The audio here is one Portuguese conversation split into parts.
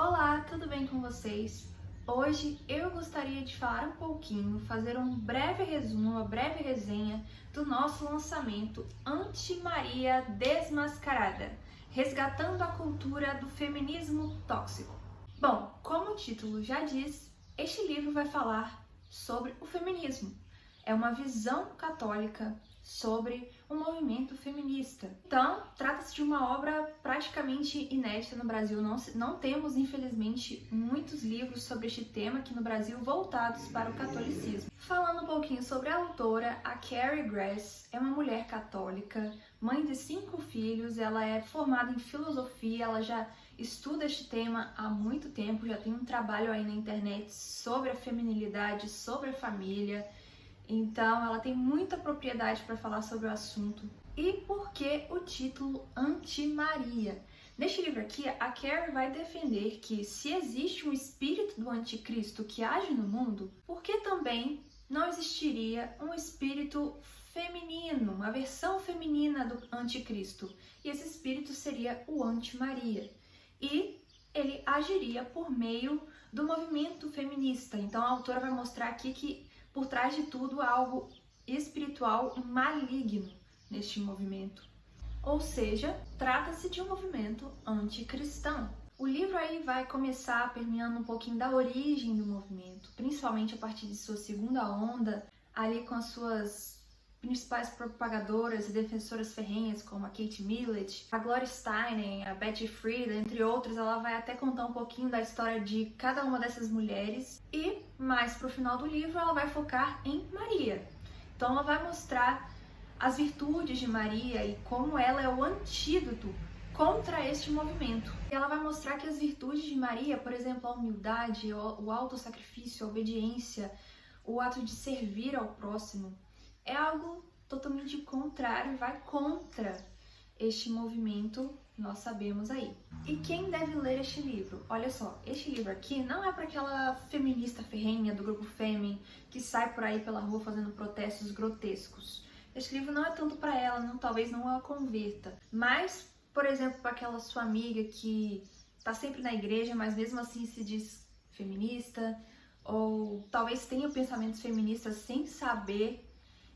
Olá, tudo bem com vocês? Hoje eu gostaria de falar um pouquinho, fazer um breve resumo, uma breve resenha do nosso lançamento Anti-Maria Desmascarada, resgatando a cultura do feminismo tóxico. Bom, como o título já diz, este livro vai falar sobre o feminismo. É uma visão católica sobre um movimento feminista. Então, trata-se de uma obra praticamente inédita no Brasil. Não temos, infelizmente, muitos livros sobre este tema aqui no Brasil voltados para o catolicismo. Falando um pouquinho sobre a autora, a Carrie Grass é uma mulher católica, mãe de 5 filhos, ela é formada em filosofia, ela já estuda este tema há muito tempo, já tem um trabalho aí na internet sobre a feminilidade, sobre a família. Então, ela tem muita propriedade para falar sobre o assunto. E por que o título Anti-Maria? Neste livro aqui, a Carrie vai defender que se existe um espírito do anticristo que age no mundo, por que também não existiria um espírito feminino, uma versão feminina do anticristo? E esse espírito seria o Anti-Maria. E ele agiria por meio do movimento feminista. Então, a autora vai mostrar aqui que por trás de tudo há algo espiritual e maligno neste movimento. Ou seja, trata-se de um movimento anticristão. O livro aí vai começar permeando um pouquinho da origem do movimento, principalmente a partir de sua segunda onda, ali com as suas principais propagadoras e defensoras ferrenhas, como a Kate Millett, a Gloria Steinem, a Betty Friedan, entre outras. Ela vai até contar um pouquinho da história de cada uma dessas mulheres. E, mais pro final do livro, ela vai focar em Maria. Então ela vai mostrar as virtudes de Maria e como ela é o antídoto contra este movimento. E ela vai mostrar que as virtudes de Maria, por exemplo, a humildade, o autossacrifício, a obediência, o ato de servir ao próximo, é algo totalmente contrário, vai contra este movimento, nós sabemos aí. E quem deve ler este livro? Olha só, este livro aqui não é para aquela feminista ferrenha do grupo Femi que sai por aí pela rua fazendo protestos grotescos. Este livro não é tanto para ela, talvez não a converta. Mas, por exemplo, para aquela sua amiga que está sempre na igreja, mas mesmo assim se diz feminista, ou talvez tenha pensamentos feministas sem saber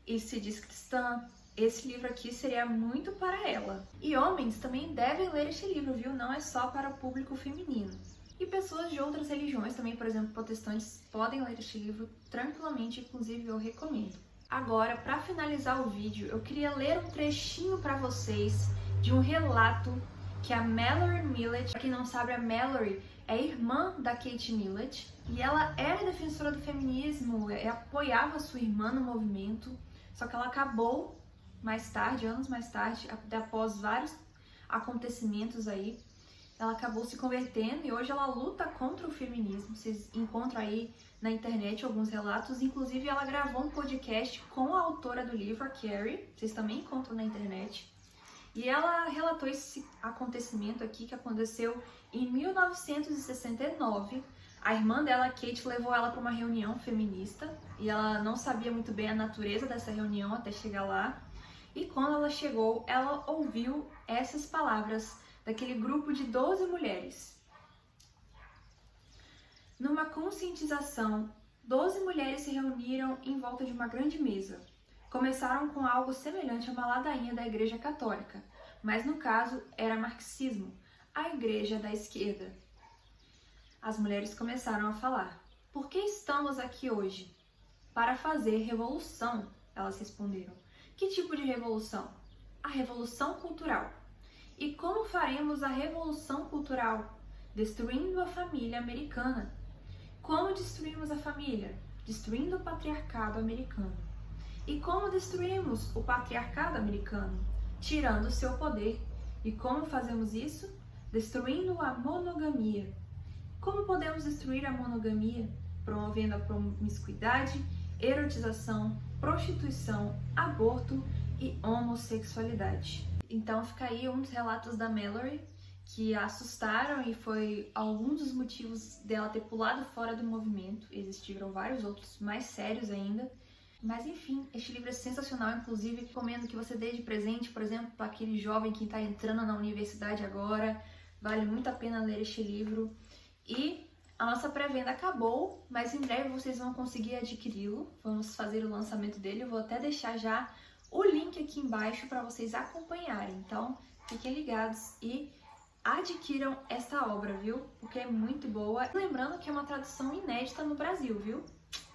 e se diz cristã, esse livro aqui seria muito para ela. E homens também devem ler este livro, viu? Não é só para o público feminino. E pessoas de outras religiões também, por exemplo, protestantes, podem ler este livro tranquilamente, inclusive eu recomendo. Agora, para finalizar o vídeo, eu queria ler um trechinho para vocês de um relato que a Mallory Millett, para quem não sabe, a Mallory é irmã da Kate Millett, e ela era defensora do feminismo, apoiava sua irmã no movimento. Só que ela acabou mais tarde, anos mais tarde, após vários acontecimentos aí, ela acabou se convertendo e hoje ela luta contra o feminismo. Vocês encontram aí na internet alguns relatos, inclusive ela gravou um podcast com a autora do livro, a Carrie, vocês também encontram na internet. E ela relatou esse acontecimento aqui que aconteceu em 1969. A irmã dela, Kate, levou ela para uma reunião feminista e ela não sabia muito bem a natureza dessa reunião até chegar lá. E quando ela chegou, ela ouviu essas palavras daquele grupo de 12 mulheres. Numa conscientização, 12 mulheres se reuniram em volta de uma grande mesa. Começaram com algo semelhante a uma ladainha da Igreja Católica, mas no caso era marxismo, a igreja da esquerda. As mulheres começaram a falar. Por que estamos aqui hoje? Para fazer revolução, elas responderam. Que tipo de revolução? A revolução cultural. E como faremos a revolução cultural? Destruindo a família americana. Como destruímos a família? Destruindo o patriarcado americano. E como destruímos o patriarcado americano? Tirando o seu poder. E como fazemos isso? Destruindo a monogamia. Como podemos destruir a monogamia? Promovendo a promiscuidade, erotização, prostituição, aborto e homossexualidade. Então fica aí um dos relatos da Mallory que a assustaram e foi algum dos motivos dela ter pulado fora do movimento. Existiram vários outros mais sérios ainda. Mas enfim, este livro é sensacional, inclusive recomendo que você dê de presente, por exemplo, para aquele jovem que está entrando na universidade agora. Vale muito a pena ler este livro. E a nossa pré-venda acabou, mas em breve vocês vão conseguir adquiri-lo. Vamos fazer o lançamento dele. Eu vou até deixar já o link aqui embaixo para vocês acompanharem. Então, fiquem ligados e adquiram essa obra, viu? Porque é muito boa. Lembrando que é uma tradução inédita no Brasil, viu?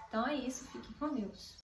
Então é isso, fiquem com Deus.